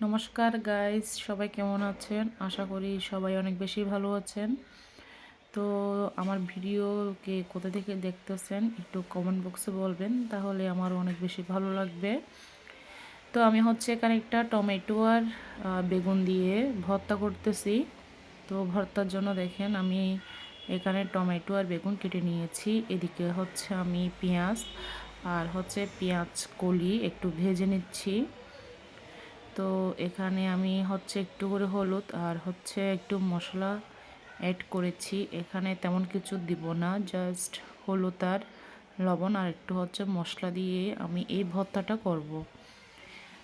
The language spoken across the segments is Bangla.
নমস্কার গাইস, সবাই কেমন আছেন? আশা করি সবাই অনেক বেশি ভালো আছেন। তো আমার ভিডিওকে কোথা থেকে দেখতেছেন একটু কমেন্ট বক্সে বলবেন, তাহলে আমার অনেক বেশি ভালো লাগবে। তো আমি এখানে একটা টমেটো আর বেগুন দিয়ে ভর্তা করতেছি। তো ভর্তার জন্য দেখেন আমি এখানে টমেটো আর বেগুন কেটে নিয়েছি। এদিকে আমি পেঁয়াজ আর পেঁয়াজ কলি একটু ভেজে নিচ্ছি। তো এখানে আমি একটু করে হলুদ আর একটু মশলা অ্যাড করেছি। এখানে তেমন কিছু দিব না, জাস্ট হলুদ আর লবণ আর একটু মশলা দিয়ে আমি এই ভর্তাটা করব।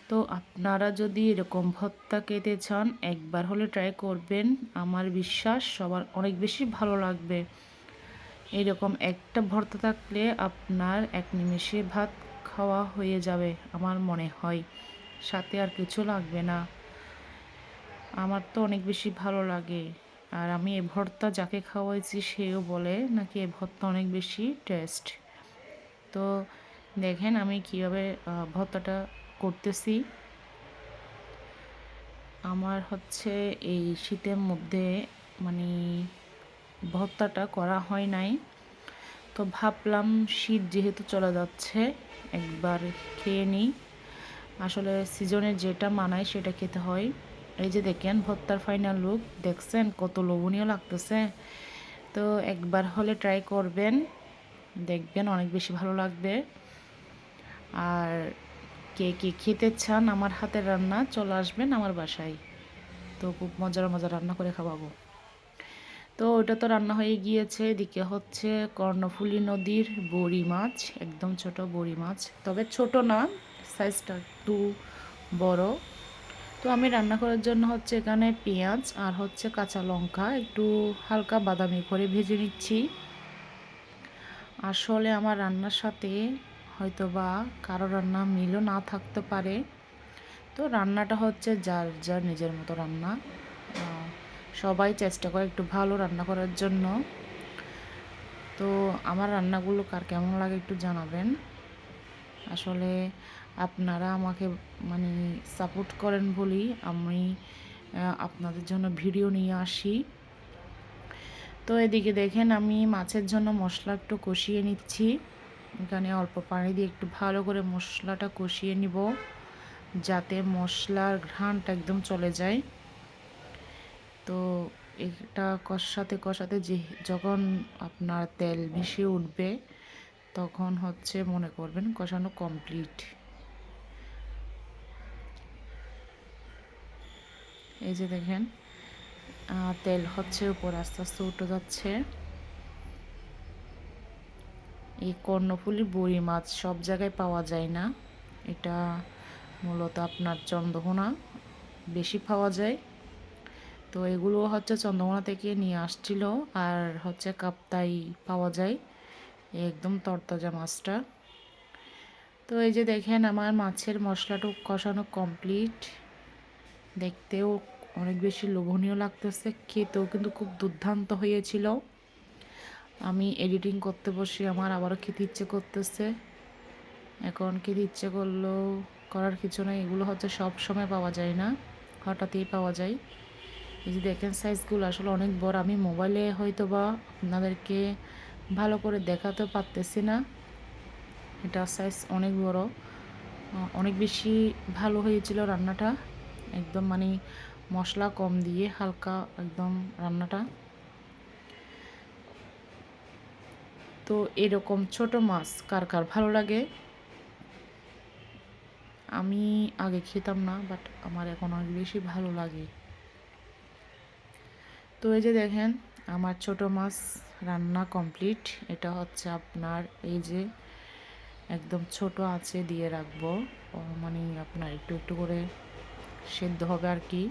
তো আপনারা যদি এরকম ভর্তা খেতে চান, একবার হলে ট্রাই করবেন। আমার বিশ্বাস সবার অনেক বেশি ভালো লাগবে। এরকম একটা ভর্তা থাকলে আপনার এক নিমেষে ভাত খাওয়া হয়ে যাবে আমার মনে হয়, সাথে আর কিছু লাগবে না। আমার তো অনেক বেশি ভালো লাগে। আর আমি এ ভর্তা যাকে খাওয়াইছি সেও বলে নাকি এ ভর্তা অনেক বেশি টেস্ট। তো দেখেন আমি কীভাবে ভর্তাটা করতেছি। আমার এই শীতের মধ্যে মানে ভর্তাটা করা হয় নাই, তো ভাবলাম শীত যেহেতু চলে যাচ্ছে একবার খেয়ে নিই। আসলে সিজনে যেটা মানায় সেটা খেতে হয়। এই যে দেখেন ভর্তার ফাইনাল লুক, দেখছেন কত লোভনীয় লাগতেছে। তো একবার হলে ট্রাই করবেন, দেখবেন অনেক বেশি ভালো লাগবে। আর কে কে খেতে চান আমার হাতের রান্না, চলে আসবেন আমার বাসায়। তো খুব মজার মজার রান্না করে খাওয়াবো। তো ওটা তো রান্না হয়ে গিয়েছে। এদিকে কর্ণফুলী নদীর বড়ি মাছ, একদম ছোট বড়ি মাছ, তবে ছোট না, সাইজটা একটু বড়। তো আমি রান্না করার জন্য এখানে পেঁয়াজ আর কাঁচা লঙ্কা একটু হালকা বাদামি করে ভেজে নিচ্ছি। আসলে আমার রান্নার সাথে হয়তো বা কারো রান্না মিলও না থাকতে পারে। তো রান্নাটা যার যার নিজের মতো রান্না। সবাই চেষ্টা করে একটু ভালো রান্না করার জন্য। তো আমার রান্নাগুলো কার কেমন লাগে একটু জানাবেন। আসলে আপনারা আমাকে মানে সাপোর্ট করেন বলেই আমি আপনাদের জন্য ভিডিও নিয়ে আসি। তো এদিকে দেখেন আমি মাছের জন্য মশলা একটু কষিয়ে নিচ্ছি। এখানে অল্প পানি দিয়ে একটু ভালো করে মশলাটা কষিয়ে নিব, যাতে মশলার ঘ্রাণটা একদম চলে যায়। তো এটা কষাতে কষাতে যখন আপনার তেল ভেসে উঠবে, তখন মনে করবেন কষানো কমপ্লিট। এই যে দেখেন তেল উপর আস্তে আস্তে উঠে যাচ্ছে। এই কর্ণফুলী বড়ি মাছ সব জায়গায় পাওয়া যায় না, এটা মূলত আপনার চন্দ্রকোনা বেশি পাওয়া যায়। তো এগুলো চন্দ্রকোনা থেকে নিয়ে আসছিল। আর কাপ্তাই পাওয়া যায়, একদম তরতাজা মাছটা। তো এই যে দেখেন আমার মাছের মশলাটা কষানো কমপ্লিট। দেখতেও অনেক বেশি লোভনীয় লাগতেছে, খেতেও কিন্তু খুব দুর্দান্ত হয়েছিল। আমি এডিটিং করতে বসে আমার আবারও খেতে ইচ্ছে করতেছে। এখন খেতে ইচ্ছে করলেও করার কিছু নেই, এগুলো সব সময় পাওয়া যায় না, হঠাৎই পাওয়া যায়। এই যে দেখেন সাইজগুলো আসলে অনেক বড়। আমি মোবাইলে হয়তো বা আপনাদেরকে ভালো করে দেখাতে পারতেছি না, এটা সাইজ অনেক বড়। অনেক বেশি ভালো হয়েছিল রান্নাটা, একদম মশলা কম দিয়ে হালকা একদম রান্নাটা। তো এরকম ছোট মাছ কার কার ভালো লাগে? আমি আগে খেতাম না, বাট আমার এখন অনেক বেশি ভালো লাগে। তো এই যে দেখেন আমার ছোট মাছ রান্না কমপ্লিট। এটা আপনার এই যে একদম ছোট আঁচে দিয়ে রাখবো, আপনার একটু একটু করে সেদ্ধ হবে আর কি,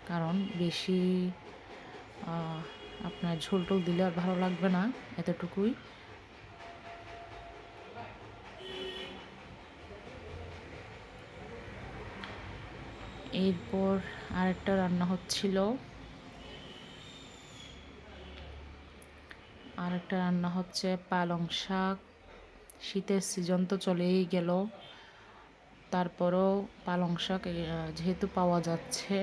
কারণ বেশি আপনার ঝোল টোল দিলে আর ভালো লাগবে না, এতটুকুই। এরপর আরেকটা রান্না হচ্ছিল, আরেকটা রান্না পালং শাক। শীতের সিজন তো চলেই গেল, তারপরেও পালং শাক যেহেতু পাওয়া যাচ্ছে,